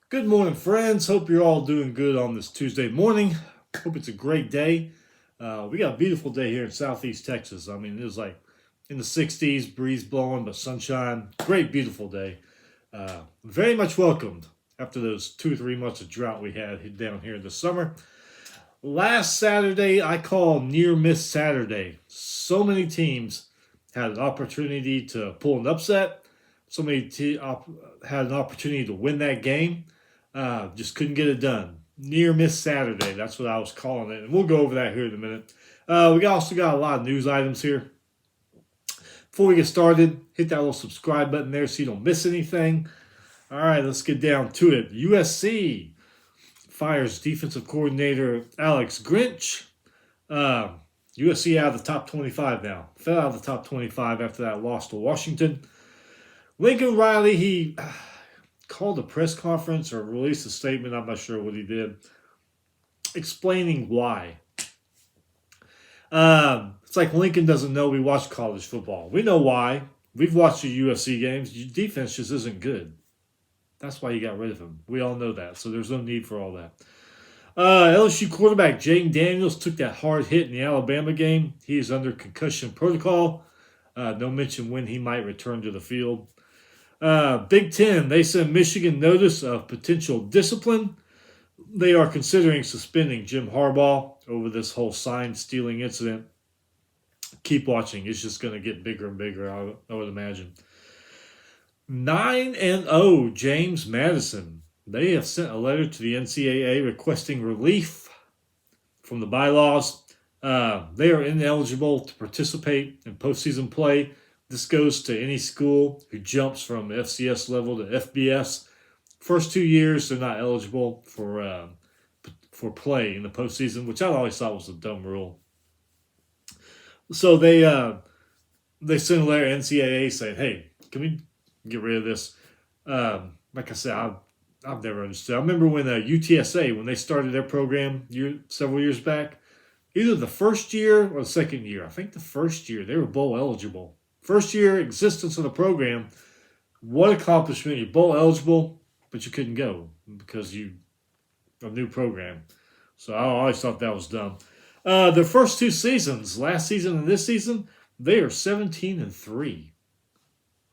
Good morning, friends. Hope you're all doing good on this Tuesday morning. Hope it's a great day. We got a beautiful day here in Southeast Texas. I mean, it was like in the 60s, breeze blowing, but sunshine. Great, beautiful day. Very much welcomed after those 2 or 3 months of drought we had down here this summer. Last Saturday, I call near miss Saturday. So many teams had an opportunity to pull an upset. So many had an opportunity to win that game. Just couldn't get it done. Near miss Saturday. That's what I was calling it. And we'll go over that here in a minute. We also got a lot of news items here. Before we get started, hit that little subscribe button there so you don't miss anything. All right, let's get down to it. USC fires defensive coordinator Alex Grinch. Uh, USC out of the top 25 now. Fell out of the top 25 after that loss to Washington. Lincoln Riley, he called a press conference or released a statement, I'm not sure what he did, explaining why. It's like Lincoln doesn't know we watch college football. We know why. We've watched the UFC games. Your defense just isn't good. That's why you got rid of him. We all know that, so there's no need for all that. LSU quarterback Jane Daniels took that hard hit in the Alabama game. He is under concussion protocol. No mention when he might return to the field. Big Ten, they send Michigan notice of potential discipline. They are considering suspending Jim Harbaugh over this whole sign stealing incident. Keep watching. It's just going to get bigger and bigger, I would imagine. 9-0 James Madison. They have sent a letter to the NCAA requesting relief from the bylaws. They are ineligible to participate in postseason play. This goes to any school who jumps from FCS level to FBS. First 2 years, they're not eligible for play in the postseason, which I always thought was a dumb rule. So they sent a letter to NCAA saying, "Hey, can we get rid of this?" Like I said, I've never understood. I remember when UTSA, when they started their program several years back, either the first year or the second year. I think the first year they were bowl eligible. First year existence of the program, what accomplishment! You're bowl eligible, but you couldn't go because you a new program. So I always thought that was dumb. The first 2 seasons, last season and this season, they are 17-3.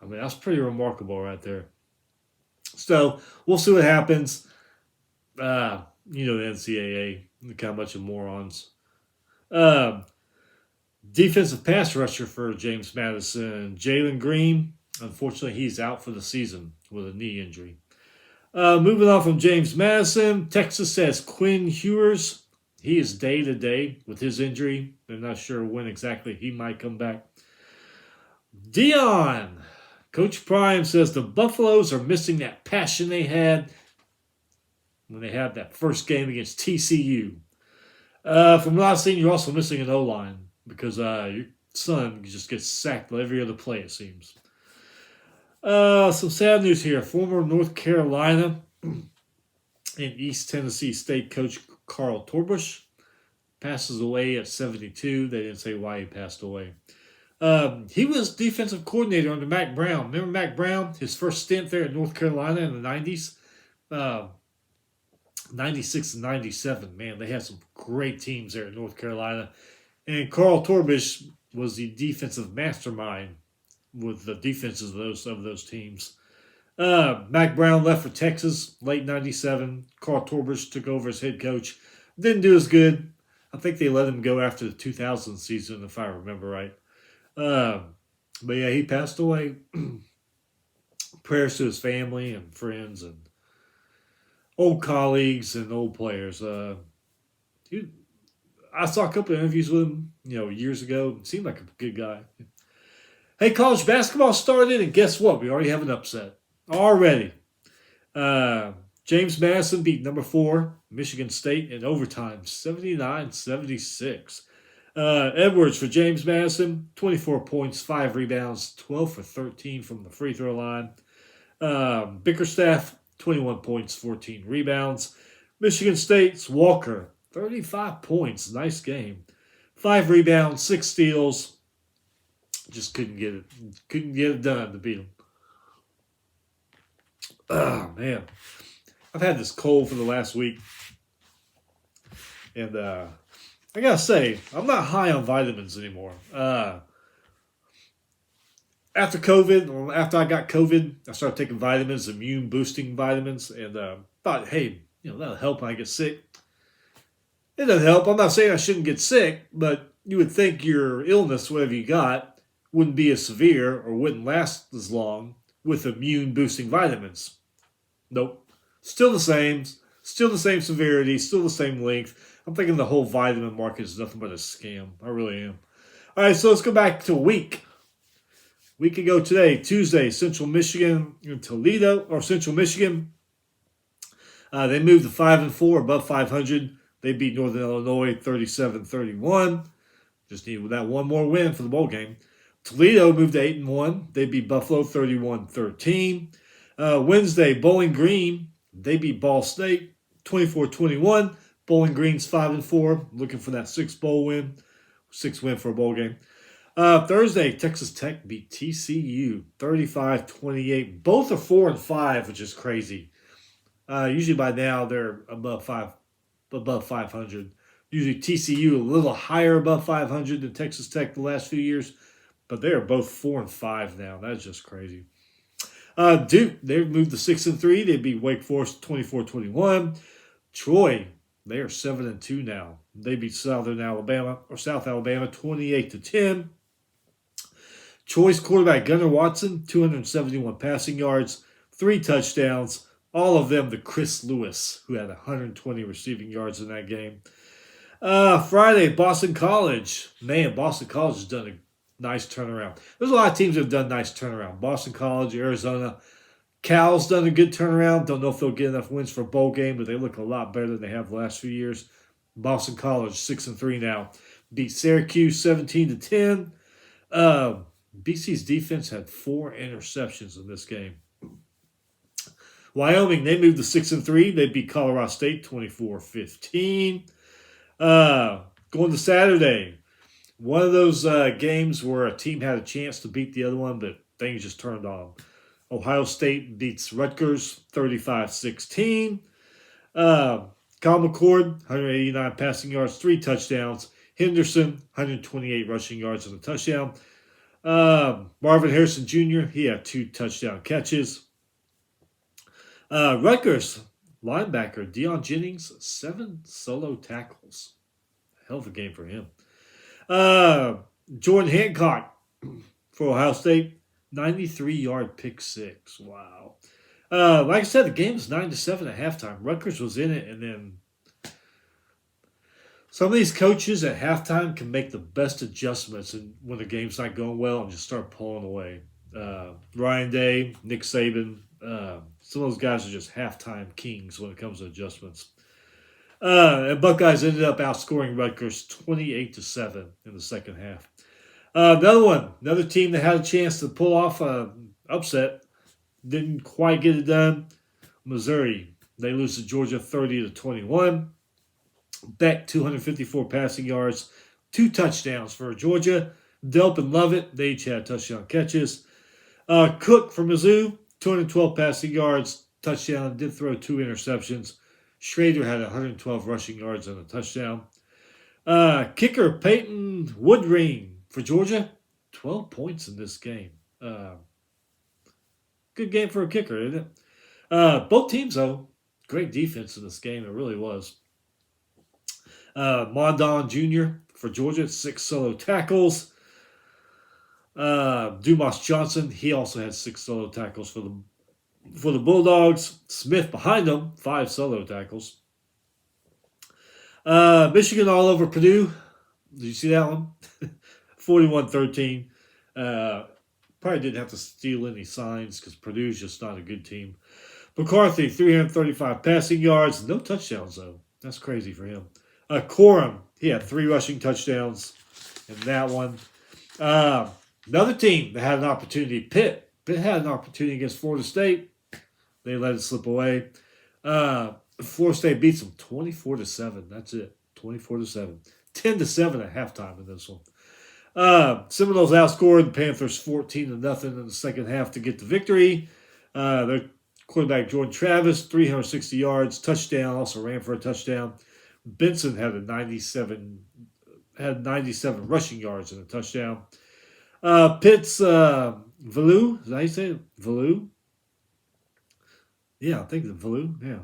I mean, that's pretty remarkable right there. So we'll see what happens. The NCAA, look how much of morons. Defensive pass rusher for James Madison, Jalen Green. Unfortunately, he's out for the season with a knee injury. Moving on from James Madison, Texas says Quinn Ewers. He is day to day with his injury. They're not sure when exactly he might come back. Dion. Coach Prime says the Buffaloes are missing that passion they had when they had that first game against TCU. From what I've seen, you're also missing an O-line because your son just gets sacked every other play, it seems. Some sad news here. Former North Carolina and East Tennessee State coach Carl Torbush passes away at 72. They didn't say why he passed away. He was defensive coordinator under Mack Brown. Remember Mack Brown? His first stint there at North Carolina in the 90s? 96 and 97. Man, they had some great teams there at North Carolina. And Carl Torbush was the defensive mastermind with the defenses of those teams. Mack Brown left for Texas late 97. Carl Torbush took over as head coach. Didn't do as good. I think they let him go after the 2000 season, if I remember right. But yeah, he passed away. Prayers to his family and friends and old colleagues and old players. I saw a couple of interviews with him, years ago. Seemed like a good guy. Hey, college basketball started, and guess what? We already have an upset. Already. James Madison beat number 4, Michigan State, in overtime, 79-76. Edwards for James Madison, 24 points, 5 rebounds, 12 for 13 from the free throw line. Bickerstaff, 21 points, 14 rebounds. Michigan State's Walker, 35 points, nice game. 5 rebounds, 6 steals. Just couldn't get it done to beat them. Oh, man. I've had this cold for the last week, and I gotta say, I'm not high on vitamins anymore. After COVID, after I got COVID, I started taking vitamins, immune boosting vitamins, and thought, hey, that'll help when I get sick. It doesn't help. I'm not saying I shouldn't get sick, but you would think your illness, whatever you got, wouldn't be as severe or wouldn't last as long with immune boosting vitamins. Nope. Still the same severity, still the same length. I'm thinking the whole vitamin market is nothing but a scam. I really am. All right, so let's go back to a week. Week ago today, Tuesday, Central Michigan and Toledo, or Central Michigan. They moved to 5-4, above 500. They beat Northern Illinois 37-31. Just needed that one more win for the bowl game. Toledo moved to 8-1. They beat Buffalo 31-13. Wednesday, Bowling Green. They beat Ball State 24-21. Bowling Green's 5-4. Looking for that sixth win for a bowl game. Thursday, Texas Tech beat TCU 35-28. Both are 4-5, which is crazy. Usually by now they're above 500. Usually TCU a little higher above 500 than Texas Tech the last few years, but they are both 4-5 now. That's just crazy. Duke, they've moved to 6-3. They beat Wake Forest 24-21. Troy, they are 7-2 now. They beat South Alabama 28-10. Troy's quarterback Gunnar Watson, 271 passing yards, 3 touchdowns. All of them to Chris Lewis, who had 120 receiving yards in that game. Friday, Boston College. Man, Boston College has done a nice turnaround. There's a lot of teams that have done nice turnaround. Boston College, Arizona. Cal's done a good turnaround. Don't know if they'll get enough wins for a bowl game, but they look a lot better than they have the last few years. Boston College, 6-3 now. Beat Syracuse 17-10. BC's defense had 4 interceptions in this game. Wyoming, they moved to 6-3. They beat Colorado State 24-15. Going to Saturday, one of those games where a team had a chance to beat the other one, but things just turned on. Ohio State beats Rutgers 35-16. Kyle McCord, 189 passing yards, 3 touchdowns. Henderson, 128 rushing yards and a touchdown. Marvin Harrison Jr., he had 2 touchdown catches. Rutgers linebacker Deion Jennings, 7 solo tackles. Hell of a game for him. Jordan Hancock for Ohio State, 93-yard pick 6. Wow. Like I said, the game was 9-7 at halftime. Rutgers was in it, and then some of these coaches at halftime can make the best adjustments and when the game's not going well and just start pulling away. Ryan Day, Nick Saban, some of those guys are just halftime kings when it comes to adjustments. And Buckeyes ended up outscoring Rutgers 28-7 in the second half. Another team that had a chance to pull off an upset, didn't quite get it done. Missouri, they lose to Georgia 30-21. Beck, 254 passing yards, 2 touchdowns for Georgia. Delp and Lovett, they each had touchdown catches. Cook from Mizzou, 212 passing yards, touchdown, did throw 2 interceptions. Schrader had 112 rushing yards and a touchdown. Kicker Peyton Woodring for Georgia, 12 points in this game. Good game for a kicker, isn't it? Both teams, though, great defense in this game. It really was. Mondon Jr. for Georgia, 6 solo tackles. Dumas Johnson, he also had 6 solo tackles for the Bulldogs. Smith behind them, 5 solo tackles. Michigan all over Purdue. Did you see that one? 41-13. Probably didn't have to steal any signs because Purdue's just not a good team. McCarthy, 335 passing yards. No touchdowns, though. That's crazy for him. Corum, he had 3 rushing touchdowns in that one. Another team that had an opportunity, Pitt. Pitt had an opportunity against Florida State. They let it slip away. Florida State beats them 24-7. That's it, 24-7. 10-7 at halftime in this one. Seminoles outscored the Panthers 14-0 in the second half to get the victory. Their Quarterback Jordan Travis, 360 yards, touchdown, also ran for a touchdown. Benson had 97 rushing yards and a touchdown. Pitts, Valu, is that how you say it? Valu? Yeah, I think it's Valu, yeah.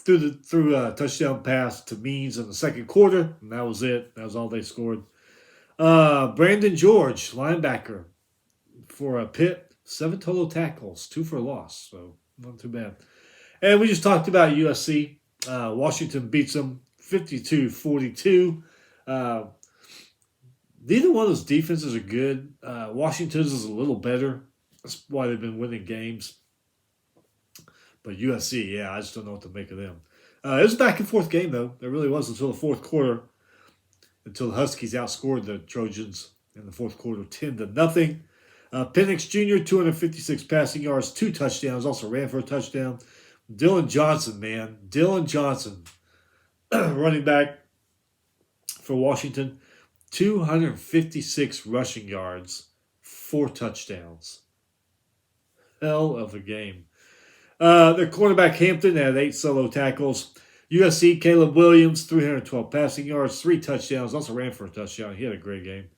Threw a touchdown pass to Means in the second quarter, and that was it. That was all they scored. Brandon George, linebacker for a Pitt, 7 total tackles, 2 for a loss, so not too bad. And we just talked about USC. Washington beats them 52-42. Neither one of those defenses are good. Washington's is a little better. That's why they've been winning games. But USC, yeah, I just don't know what to make of them. It was a back-and-forth game, though. It really was until the fourth quarter, until the Huskies outscored the Trojans in the fourth quarter 10-0. Penix Jr., 256 passing yards, 2 touchdowns, also ran for a touchdown. Dylan Johnson, man. Dylan Johnson, running back for Washington, 256 rushing yards, 4 touchdowns. Hell of a game. Their quarterback Hampton had 8 solo tackles. USC, Caleb Williams, 312 passing yards, 3 touchdowns, also ran for a touchdown. He had a great game.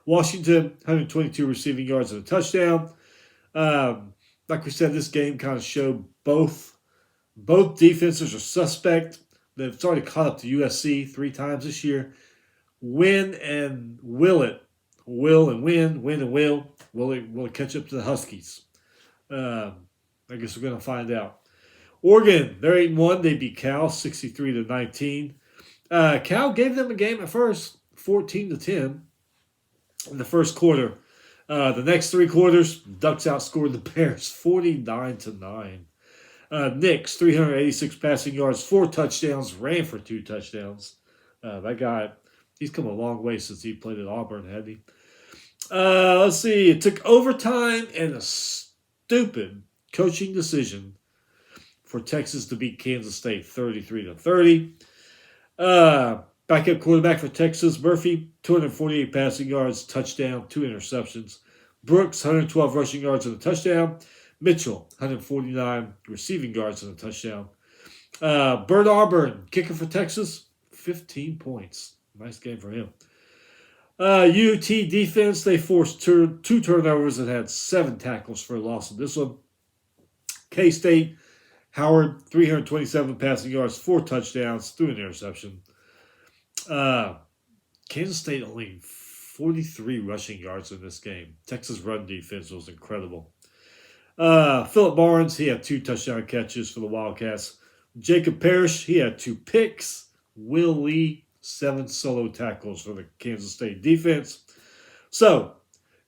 Washington, 122 receiving yards and a touchdown. Like we said, this game kind of showed both defenses are suspect. They've already caught up to USC 3 times this year. Win and will it? Will and win and will. Will it catch up to the Huskies? I guess we're going to find out. Oregon, they're 8-1. They beat Cal 63-19. Cal gave them a game at first, 14-10 in the first quarter. The next 3 quarters, Ducks outscored the Bears 49-9. Nix, 386 passing yards, 4 touchdowns, ran for 2 touchdowns. That guy, he's come a long way since he played at Auburn, hadn't he? Let's see. It took overtime and a stupid coaching decision for Texas to beat Kansas State 33-30. Backup quarterback for Texas, Murphy, 248 passing yards, touchdown, 2 interceptions. Brooks, 112 rushing yards and a touchdown. Mitchell, 149 receiving yards and a touchdown. Bert Auburn, kicker for Texas, 15 points. Nice game for him. UT defense, they forced 2 turnovers and had 7 tackles for a loss in this one. K-State, Howard, 327 passing yards, 4 touchdowns, 3 an interception. Kansas State only 43 rushing yards in this game. Texas run defense was incredible. Philip Barnes, he had 2 touchdown catches for the Wildcats. Jacob Parrish, he had 2 picks. Will Lee, 7 solo tackles for the Kansas State defense. So,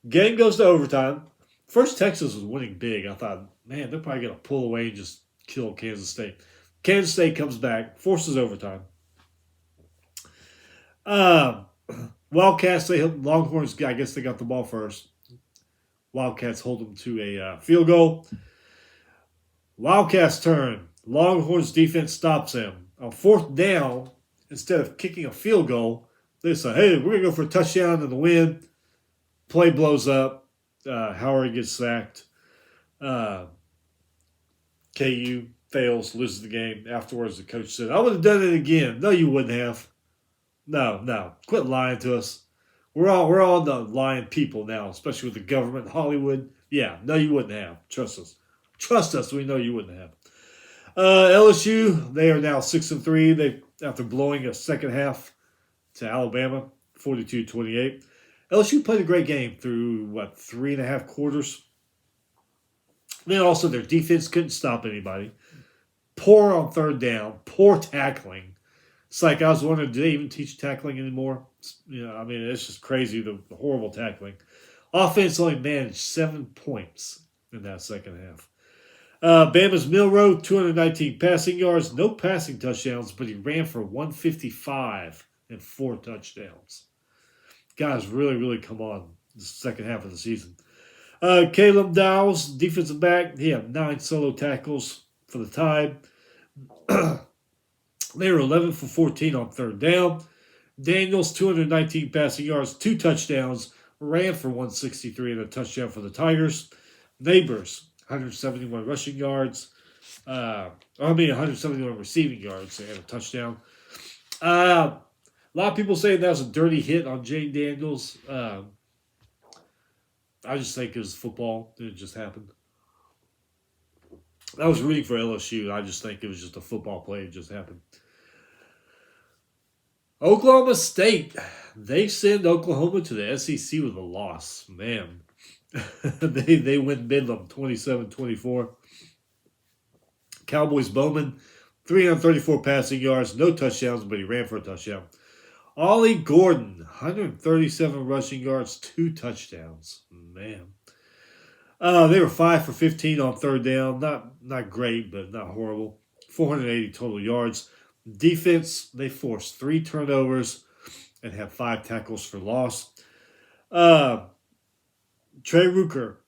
game goes to overtime. First, Texas was winning big. I thought, man, they're probably going to pull away and just kill Kansas State. Kansas State comes back, forces overtime. Wildcats, Longhorns, I guess they got the ball first. Wildcats hold them to a field goal. Wildcats turn. Longhorns defense stops them. On 4th down, instead of kicking a field goal, they say, hey, we're going to go for a touchdown in the win. Play blows up. Howard gets sacked. KU fails, loses the game. Afterwards, the coach said, I would have done it again. No, you wouldn't have. No. Quit lying to us. We're all the lying people now, especially with the government in Hollywood. Yeah, no, you wouldn't have. Trust us. Trust us, we know you wouldn't have. LSU, they are now 6-3. After blowing a second half to Alabama, 42-28. LSU played a great game through, 3.5 quarters. Then also their defense couldn't stop anybody. Poor on 3rd down. Poor tackling. It's like I was wondering, do they even teach tackling anymore? It's just crazy, the horrible tackling. Offense only managed 7 points in that second half. Bama's Milroe, 219 passing yards, no passing touchdowns, but he ran for 155 and 4 touchdowns. Guys really, really come on the second half of the season. Caleb Dowles, defensive back, he had 9 solo tackles for the Tide. They were 11 for 14 on 3rd down. Daniels, 219 passing yards, 2 touchdowns, ran for 163 and a touchdown for the Tigers. Neighbors, 171 rushing yards. 171 receiving yards and a touchdown. A lot of people say that was a dirty hit on Jane Daniels. I just think it was football. It just happened. I was rooting for LSU. I just think it was just a football play. It just happened. Oklahoma State. They send Oklahoma to the SEC with a loss. Man. they win Midland 27-24. Cowboys Bowman, 334 passing yards, no touchdowns, but he ran for a touchdown. Ollie Gordon, 137 rushing yards, 2 touchdowns. Man. They were 5 for 15 on third down. Not great, but not horrible. 480 total yards. Defense, they forced 3 turnovers and had 5 tackles for loss. Trey Rucker,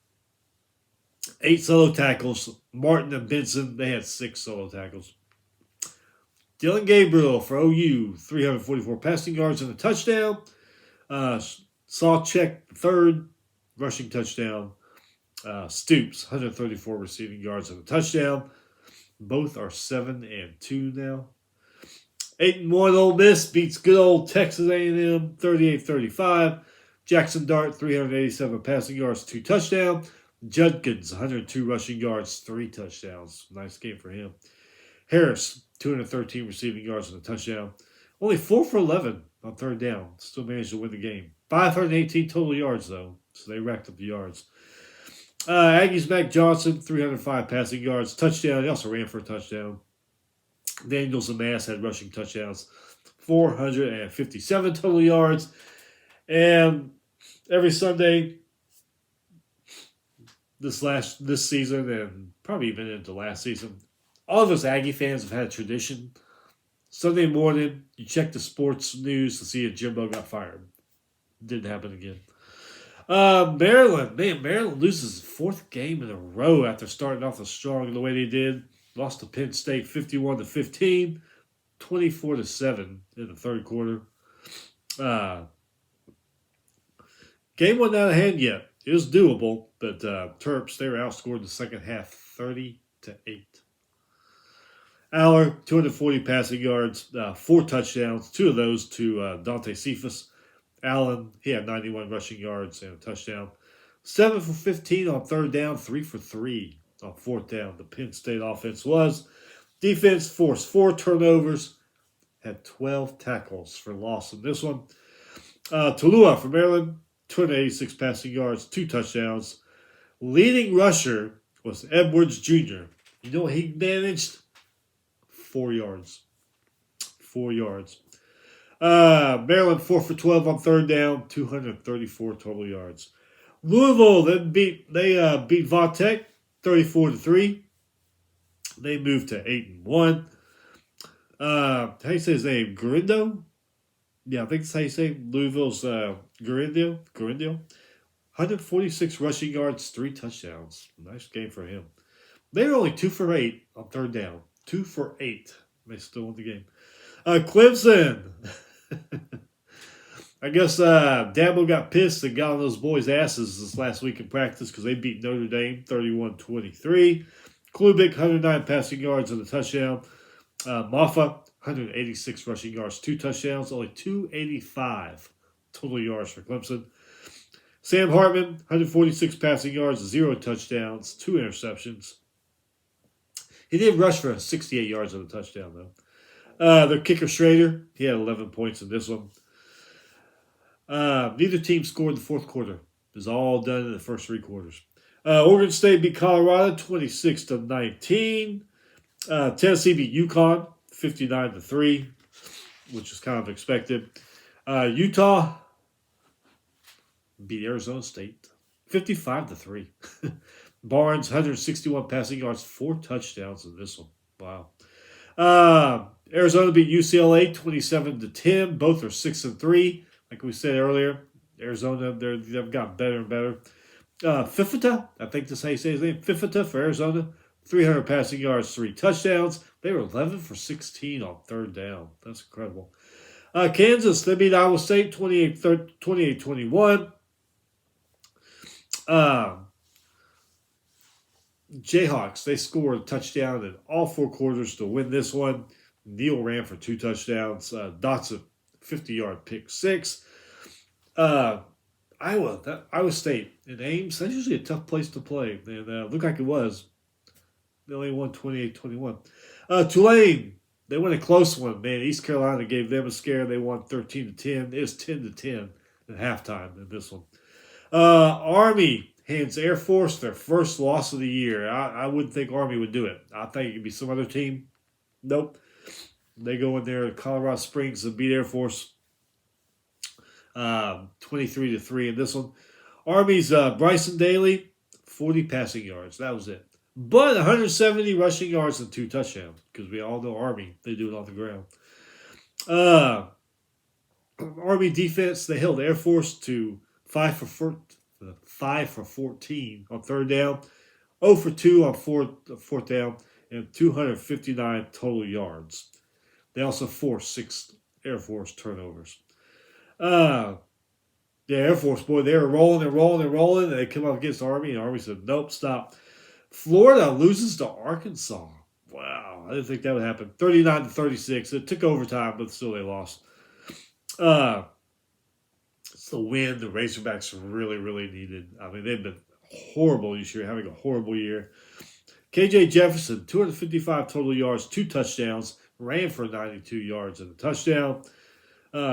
8 solo tackles. Martin and Benson, they had 6 solo tackles. Dylan Gabriel for OU, 344 passing yards and a touchdown. Sawcheck, third, rushing touchdown. Stoops, 134 receiving yards and a touchdown. Both are 7-2 now. 8-1 Ole Miss beats good old Texas A&M, 38-35. Jackson Dart, 387 passing yards, 2 touchdowns. Judkins, 102 rushing yards, 3 touchdowns. Nice game for him. Harris, 213 receiving yards and a touchdown. Only 4 for 11 on third down. Still managed to win the game. 518 total yards, though, so they racked up the yards. Aggies Mac Johnson, 305 passing yards, touchdown. He also ran for a touchdown. Daniels and Mass had rushing touchdowns, 457 total yards. And every Sunday this season and probably even into last season, all of us Aggie fans have had a tradition. Sunday morning, you check the sports news to see if Jimbo got fired. Didn't happen again. Maryland loses 4th game in a row after starting off as strong the way they did. Lost to Penn State 51-15, 24-7 in the third quarter. Game wasn't out of hand yet. It was doable, but Terps, they were outscored in the second half 30-8. Aller, 240 passing yards, 4 touchdowns, 2 of those to Dante Cephas. Allen, he had 91 rushing yards and a touchdown. 7 for 15 on third down, 3 for 3 on fourth down. The Penn State offense was. Defense forced 4 turnovers, had 12 tackles for loss in this one. Tulua from Maryland, 286 passing yards, 2 touchdowns. Leading rusher was Edwards Jr. You know what he managed? 4 yards. 4 yards. Maryland 4 for 12 on third down, 234 total yards. Louisville then beat Vautech 34-3. They moved to 8-1. How do you say his name? Garindo? Yeah, I think that's how you say Louisville's Garindo. 146 rushing yards, 3 touchdowns. Nice game for him. They were only 2 for 8 on third down. 2 for 8. They still won the game. Clemson. I guess Dabo got pissed and got on those boys' asses this last week in practice because they beat Notre Dame 31-23. Klubik, 109 passing yards and a touchdown. Maffa, 186 rushing yards, 2 touchdowns, only 285 total yards for Clemson. Sam Hartman, 146 passing yards, 0 touchdowns, 2 interceptions. He did rush for 68 yards and a touchdown, though. The kicker, Schrader, he had 11 points in this one. Neither team scored in the fourth quarter. It was all done in the first 3 quarters. Oregon State beat Colorado 26-19. Tennessee beat UConn 59-3, which is kind of expected. Utah beat Arizona State 55-3. Barnes 161 passing yards, 4 touchdowns in this one. Wow. Arizona beat UCLA 27-10. Both are 6-3. Like we said earlier, Arizona, they've gotten better and better. Fifita, I think that's how you say his name. Fifita for Arizona, 300 passing yards, 3 touchdowns. They were 11 for 16 on third down. That's incredible. Kansas, they beat Iowa State 28-21. Jayhawks, they scored a touchdown in all 4 quarters to win this one. Neal ran for 2 touchdowns. Dotson, 50-yard pick six. Iowa State in Ames, that's usually a tough place to play. And looked like it was. They only won 28-21. Tulane, they won a close one, man. East Carolina gave them a scare. They won 13-10. It was 10-10 at halftime in this one. Army hands Air Force their first loss of the year. I wouldn't think Army would do it. I think it could be some other team. Nope. They go in there to Colorado Springs and beat Air Force 23-3 in this one. Army's Bryson Daly, 40 passing yards. That was it. But 170 rushing yards and 2 touchdowns, because we all know Army. They do it on the ground. Army defense, they held Air Force to 5 for 14 on third down, 0 for 2 on fourth down, and 259 total yards. They also forced 6 Air Force turnovers. Air Force, boy, they were rolling, and they come up against Army, and Army said, nope, stop. Florida loses to Arkansas. Wow, I didn't think that would happen. 39-36. It took overtime, but still they lost. It's the win the Razorbacks really, really needed. I mean, they've been horrible this year, having a horrible year. KJ Jefferson, 255 total yards, 2 touchdowns, ran for 92 yards and a touchdown.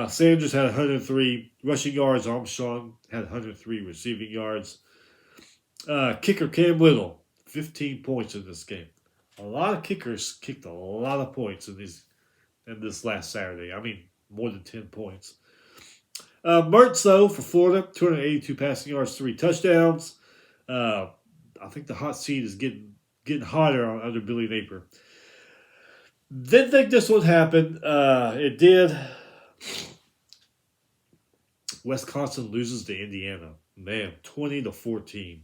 Sanders had 103 rushing yards. Armstrong had 103 receiving yards. Kicker Cam Little, 15 points in this game. A lot of kickers kicked a lot of points in this last Saturday. I mean, more than 10 points. Mertz, though, for Florida, 282 passing yards, 3 touchdowns. I think the hot seat is getting hotter under Billy Napier. Didn't think this would happen. It did. Wisconsin loses to Indiana. Man, 20-14.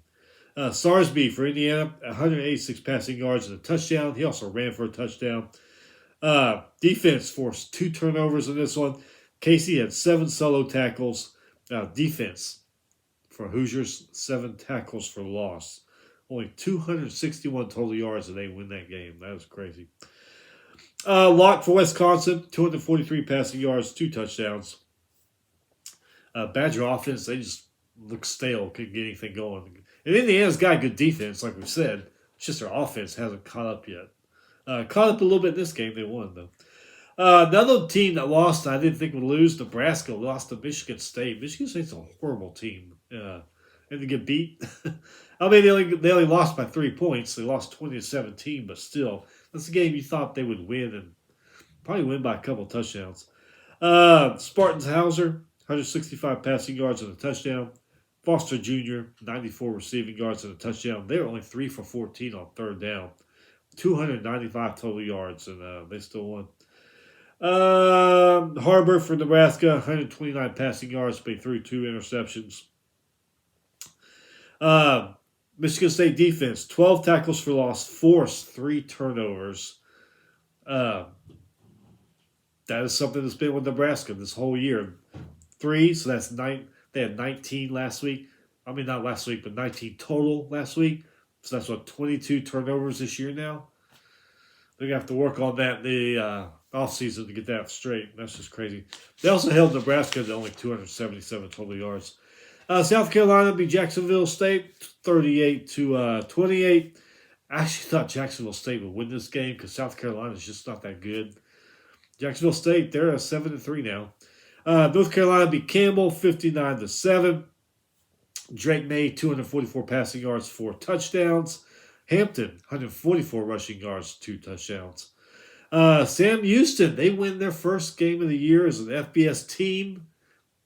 Sarsby for Indiana, 186 passing yards and a touchdown. He also ran for a touchdown. Defense forced 2 turnovers in this one. Casey had 7 solo tackles. Defense for Hoosiers, 7 tackles for loss. Only 261 total yards, and they win that game. That was crazy. Locke for Wisconsin, 243 passing yards, 2 touchdowns. Badger offense, they just look stale, couldn't get anything going. And Indiana's got good defense, like we said. It's just their offense hasn't caught up yet. Caught up a little bit in this game. They won, though. Another team that lost, I didn't think would lose, Nebraska lost to Michigan State. Michigan State's a horrible team. And to get beat. I mean, they only lost by 3 points. They lost 20-17, but still. That's a game you thought they would win and probably win by a couple touchdowns. Spartans Hauser, 165 passing yards and a touchdown. Foster Jr., 94 receiving yards and a touchdown. They were only 3 for 14 on third down. 295 total yards, and they still won. Harbor for Nebraska, 129 passing yards, but he threw 2 interceptions. Michigan State defense, 12 tackles for loss, forced 3 turnovers. That is something that's been with Nebraska this whole year. 3, so that's 9. They had 19 last week. I mean, not last week, but 19 total last week. So that's 22 turnovers this year now. They're going to have to work on that in the offseason to get that straight. That's just crazy. They also held Nebraska to only 277 total yards. South Carolina beat Jacksonville State 38-28. I actually thought Jacksonville State would win this game because South Carolina is just not that good. Jacksonville State, they're at 7-3 now. North Carolina beat Campbell 59-7. Drake May, 244 passing yards, 4 touchdowns. Hampton, 144 rushing yards, 2 touchdowns. Sam Houston, they win their first game of the year as an FBS team.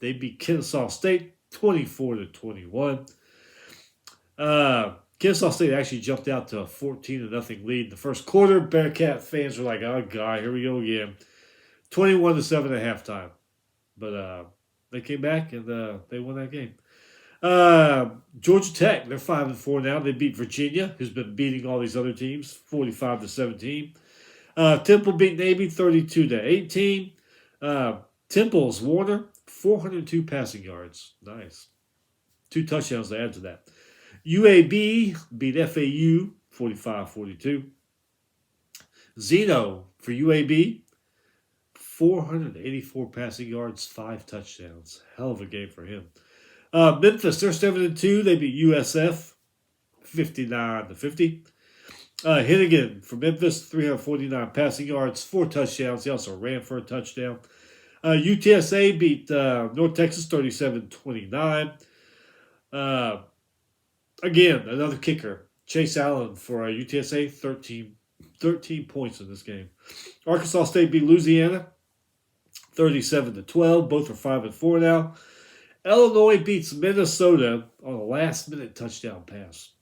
They beat Kennesaw State 24-21. Kennesaw State actually jumped out to a 14-0 lead in the first quarter. Bearcat fans were like, oh, God, here we go again. 21-7 at halftime. But they came back and they won that game. Georgia Tech, they're 5-4 now. They beat Virginia, who's been beating all these other teams, 45-17. Temple beat Navy 32-18. Temple's Warner, 402 passing yards. Nice. 2 touchdowns to add to that. UAB beat FAU 45-42. Zeno for UAB, 484 passing yards, 5 touchdowns. Hell of a game for him. Memphis, they're 7-2. They beat USF 59-50. Hennigan for Memphis, 349 passing yards, 4 touchdowns. He also ran for a touchdown. UTSA beat North Texas 37-29. Again, another kicker. Chase Allen for UTSA, 13 points in this game. Arkansas State beat Louisiana 37-12. Both are 5-4 now. Illinois beats Minnesota on a last-minute touchdown pass,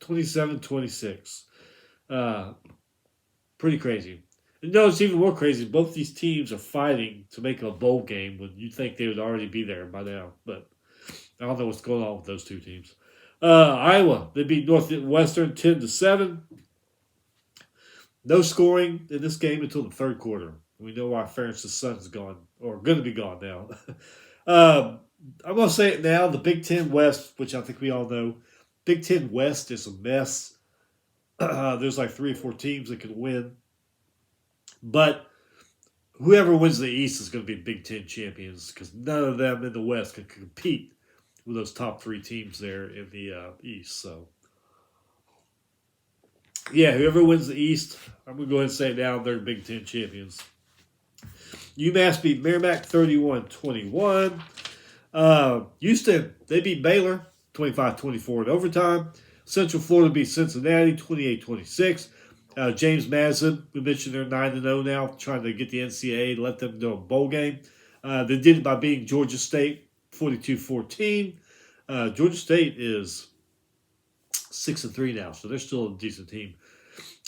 27-26. Pretty crazy. And no, it's even more crazy. Both these teams are fighting to make a bowl game when you think they would already be there by now. But I don't know what's going on with those two teams. Iowa, they beat Northwestern 10-7. No scoring in this game until the third quarter. We know why Ferentz' son's gone, or going to be gone now. I'm going to say it now. The Big Ten West, which I think we all know, Big Ten West is a mess. There's like 3 or 4 teams that can win. But whoever wins the East is going to be Big Ten champions because none of them in the West can compete with those top 3 teams there in the East. So, yeah, whoever wins the East, I'm going to go ahead and say it now, they're Big Ten champions. UMass beat Merrimack 31-21. Houston, they beat Baylor 25-24 in overtime. Central Florida beat Cincinnati 28-26. James Madison, we mentioned they're 9-0 now, trying to get the NCAA to let them do a bowl game. They did it by beating Georgia State 42-14. Georgia State is 6-3 now, so they're still a decent team.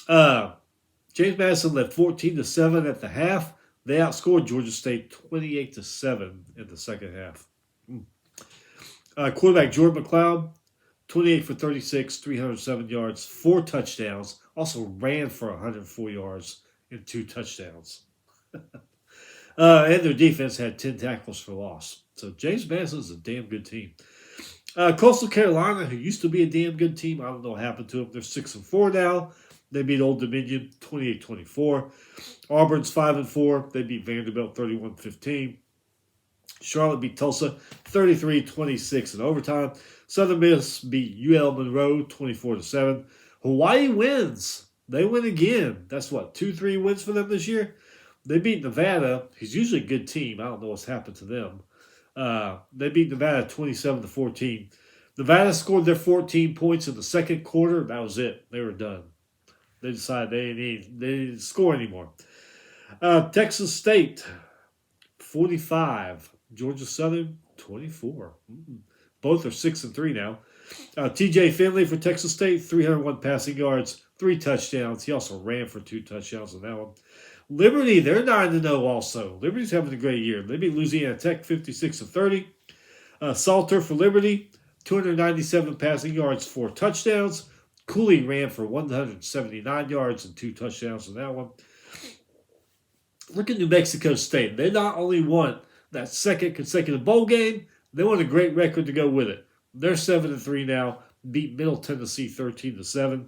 James Madison led 14-7 at the half. They outscored Georgia State 28-7 in the second half. Quarterback Jordan McLeod, 28 for 36, 307 yards, 4 touchdowns. Also ran for 104 yards and 2 touchdowns. And their defense had 10 tackles for loss. So James Madison's a damn good team. Coastal Carolina, who used to be a damn good team, I don't know what happened to them. They're 6-4 now. They beat Old Dominion 28-24. Auburn's 5-4. They beat Vanderbilt 31-15. Charlotte beat Tulsa 33-26 in overtime. Southern Miss beat UL Monroe 24-7. Hawaii wins. They win again. That's what, 2-3 wins for them this year? They beat Nevada, who's usually a good team. I don't know what's happened to them. They beat Nevada 27-14. Nevada scored their 14 points in the second quarter. That was it. They were done. They decided they didn't score anymore. Texas State, 45. Georgia Southern, 24. Both are 6-3 now. TJ Finley for Texas State, 301 passing yards, 3 touchdowns. He also ran for 2 touchdowns on that one. Liberty, they're 9-0 also. Liberty's having a great year. They beat Louisiana Tech 56-30. Salter for Liberty, 297 passing yards, 4 touchdowns. Cooley ran for 179 yards and 2 touchdowns on that one. Look at New Mexico State. They not only won that second consecutive bowl game, they won a great record to go with it. They're 7-3 now. Beat Middle Tennessee 13-7.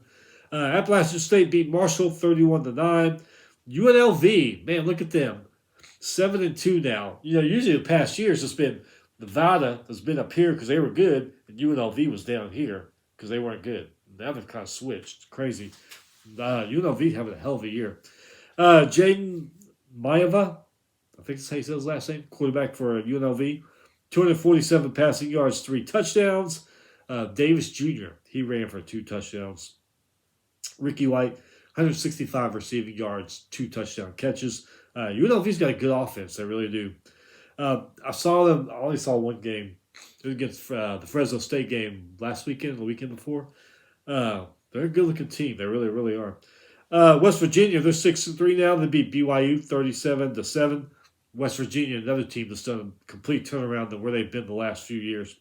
Appalachian State beat Marshall 31-9. UNLV, man, look at them. 7-2 now. You know, usually the past years it's been Nevada has been up here because they were good, and UNLV was down here because they weren't good. Now they've kind of switched. It's crazy. UNLV having a hell of a year. Jaden Maeva, I think that's how he says his last name, quarterback for UNLV. 247 passing yards, 3 touchdowns. Davis Jr., he ran for 2 touchdowns. Ricky White, 165 receiving yards, 2 touchdown catches. UNLV's got a good offense. They really do. I only saw one game. It was against the Fresno State game last weekend, the weekend before. They're a good-looking team. They really, really are. West Virginia, they're 6-3 now. They beat BYU 37-7. West Virginia, another team that's done a complete turnaround than where they've been the last few years.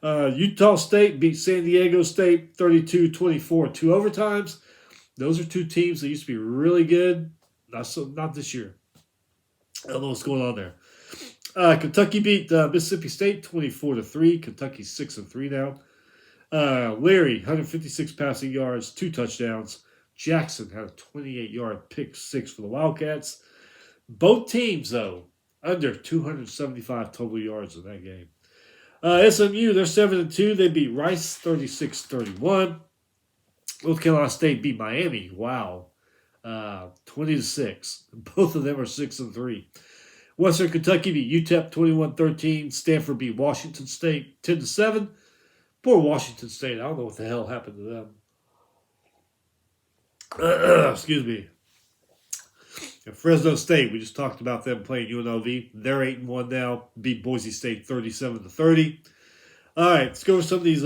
Utah State beat San Diego State 32-24, 2 overtimes. Those are 2 teams that used to be really good. Not this year. I don't know what's going on there. Kentucky beat Mississippi State 24-3. Kentucky's 6-3 now. Leary, 156 passing yards, 2 touchdowns. Jackson had a 28-yard pick six for the Wildcats. Both teams, though, under 275 total yards in that game. SMU, they're 7-2. They beat Rice 36-31. North Carolina State beat Miami. Wow. 20-6. Both of them are 6-3. Western Kentucky beat UTEP 21-13. Stanford beat Washington State 10-7. Poor Washington State. I don't know what the hell happened to them. Excuse me. And Fresno State, we just talked about them playing UNLV. They're 8-1 now. Beat Boise State 37-30. All right, let's go over some of these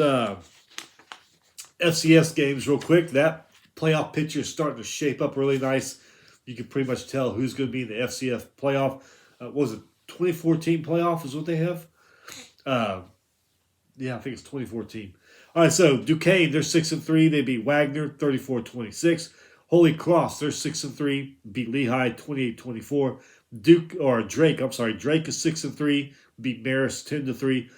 FCS games real quick. That playoff picture is starting to shape up really nice. You can pretty much tell who's going to be in the FCS playoff. Was it 2014 playoff is what they have? Yeah, I think it's 2014. All right, so Duquesne, they're 6-3. They beat Wagner 34-26. Holy Cross, they're 6-3. Beat Lehigh 28-24. Drake is 6-3. Beat Marist 10-3.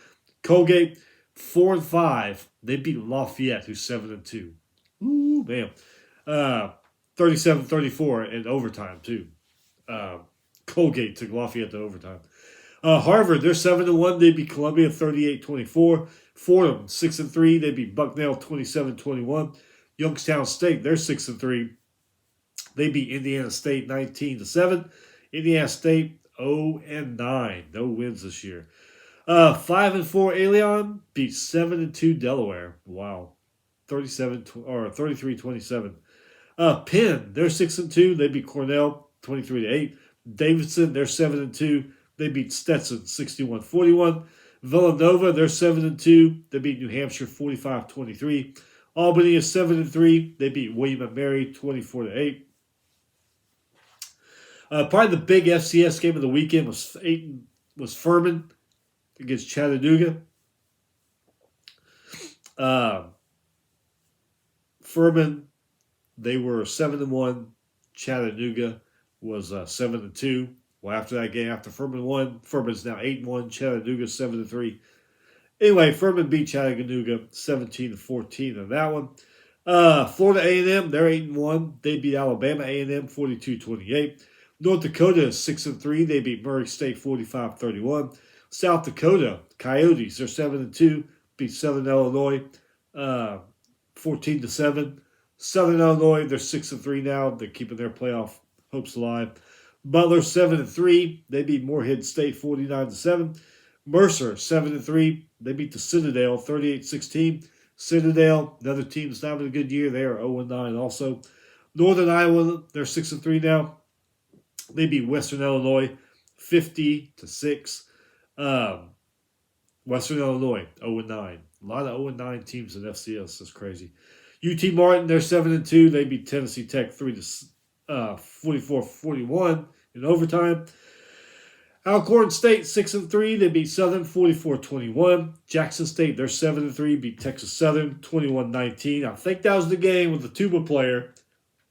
Colgate 4-5. They beat Lafayette, who's 7-2. Ooh, man. 37-34 in overtime, too. Colgate took Lafayette to overtime. Harvard, they're 7-1. They beat Columbia 38-24. Fordham, 6-3. They beat Bucknell 27-21. Youngstown State, they're 6-3. They beat Indiana State 19-7. Indiana State 0-9. No wins this year. 5-4 Alien beat 7-2 Delaware. Wow. 33-27. Penn, they're 6-2. They beat Cornell 23-8. Davidson, they're 7-2. They beat Stetson 61-41. Villanova, they're 7-2. They beat New Hampshire 45-23. Albany is 7-3. They beat William & Mary 24-8. Probably the big FCS game of the weekend was Furman against Chattanooga. Furman, they were 7-1. Chattanooga was 7-2. Well, after that game, after Furman won, Furman's now 8-1. Chattanooga 7-3. Anyway, Furman beat Chattanooga 17-14 in that one. Florida A&M, they're 8-1. They beat Alabama A&M 42-28. North Dakota is 6-3. They beat Murray State 45-31. South Dakota, Coyotes, they're 7-2. Beat Southern Illinois 14-7. Southern Illinois, they're 6-3 now. They're keeping their playoff hopes alive. Butler 7-3. They beat Morehead State 49-7. Mercer 7-3. They beat the Citadel 38-16. Citadel, another team that's having a good year. They are 0-9 also. Northern Iowa, they're 6-3 now. They beat Western Illinois 50-6. Western Illinois 0-9. A lot of 0-9 teams in FCS. That's crazy. UT Martin, they're 7-2. They beat Tennessee Tech 44-41 in overtime. Alcorn State 6-3. They beat Southern 44-21. Jackson State, they're 7-3. Beat Texas Southern 21-19. I think that was the game with the tuba player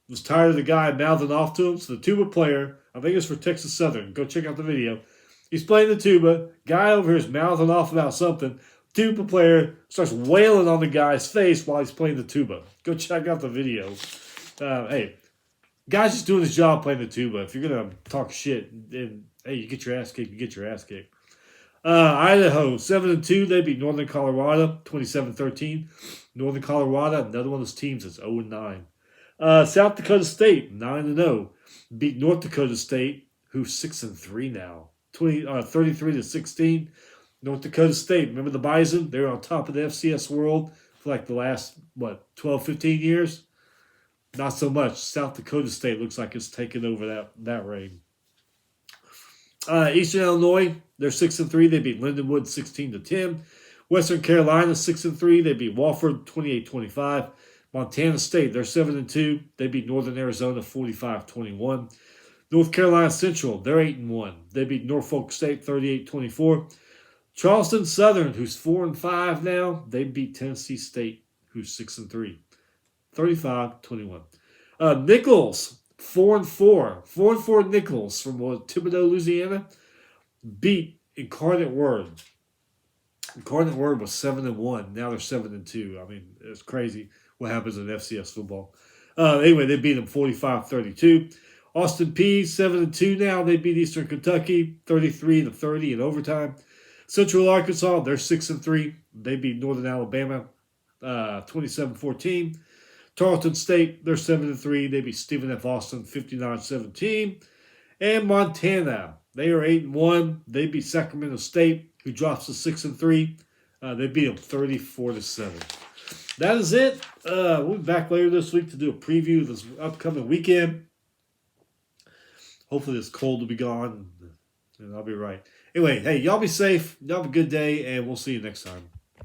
was tired of the guy mouthing off to him. So the tuba player, I think it's for Texas Southern. Go check out the video. He's playing the tuba. Guy over here is mouthing off about something. Tuba player starts wailing on the guy's face while he's playing the tuba. Go check out the video. Hey, guy's just doing his job playing the tuba. If you're going to talk shit, then, hey, you get your ass kicked, you get your ass kicked. Idaho, 7-2. They beat Northern Colorado, 27-13. Northern Colorado, another one of those teams that's 0-9. South Dakota State, 9-0. Beat North Dakota State, who's 6-3 now. 33-16. North Dakota State, remember the Bison? They're on top of the FCS world for like the last, 12, 15 years? Not so much. South Dakota State looks like it's taken over that reign. Eastern Illinois, they're 6-3. They beat Lindenwood 16-10. Western Carolina, 6-3. They beat Wofford 28-25. Montana State, they're 7-2. They beat Northern Arizona 45-21. North Carolina Central, they're 8-1. They beat Norfolk State 38-24. Charleston Southern, who's 4-5 now, they beat Tennessee State, who's 6-3. 35-21. Nichols, 4-4. 4-4 Nichols from Thibodaux, Louisiana, beat Incarnate Word Garnet Word was 7-1. Now they're 7-2. I mean, it's crazy what happens in FCS football. Anyway, they beat them 45-32. Austin Peay 7-2 now. They beat Eastern Kentucky 33-30 in overtime. Central Arkansas, they're 6-3. They beat Northern Alabama 27-14. Tarleton State, they're 7-3. They beat Stephen F. Austin 59-17. And Montana, they are 8-1. They beat Sacramento State, who drops to 6-3. They beat them 34-7. That is it. We'll be back later this week to do a preview of this upcoming weekend. Hopefully this cold will be gone, and I'll be right. Anyway, hey, y'all be safe. Y'all have a good day, and we'll see you next time.